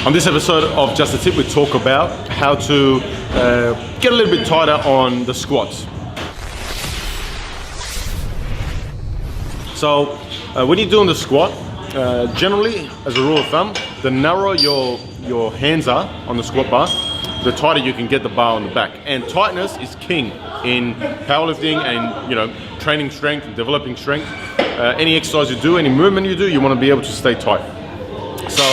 On this episode of Just a Tip, we talk about how to get a little bit tighter on the squats. So when you're doing the squat, generally, as a rule of thumb, the narrower your hands are on the squat bar, the tighter you can get the bar on the back. And tightness is king in powerlifting and training strength and developing strength. Any exercise you do, any movement you do, you want to be able to stay tight. So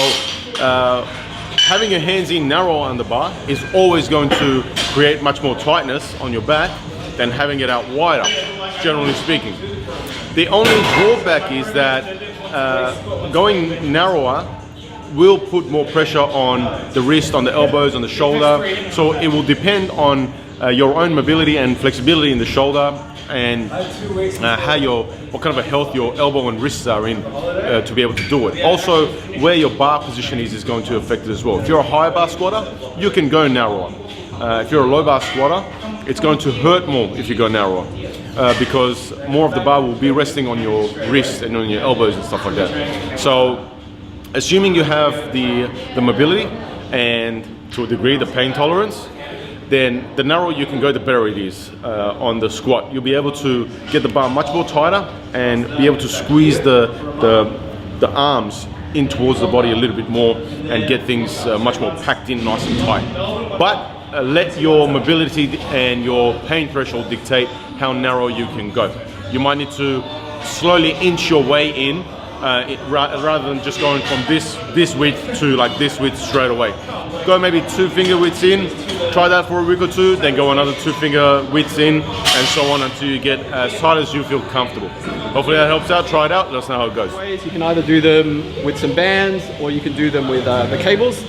having your hands in narrow on the bar is always going to create much more tightness on your back than having it out wider, generally speaking. The only drawback is that going narrower will put more pressure on the wrist, on the elbows, on the shoulder. So it will depend on your own mobility and flexibility in the shoulder and what kind of a health your elbow and wrists are in to be able to do it. Also, where your bar position is going to affect it as well. If you're a high bar squatter, you can go narrower. If you're a low bar squatter, it's going to hurt more if you go narrower because more of the bar will be resting on your wrist and on your elbows and stuff like that. So, assuming you have the mobility and to a degree the pain tolerance, then the narrower you can go, the better it is on the squat. You'll be able to get the bar much more tighter and be able to squeeze the arms in towards the body a little bit more and get things much more packed in, nice and tight. But let your mobility and your pain threshold dictate how narrow you can go. You might need to slowly inch your way in rather than just going from this width to like this width straight away. Go maybe 2 finger widths in, try that for a week or two, then go another 2 finger widths in, and so on until you get as tight as you feel comfortable. Hopefully that helps out. Try it out, let us know how it goes. You can either do them with some bands or you can do them with the cables.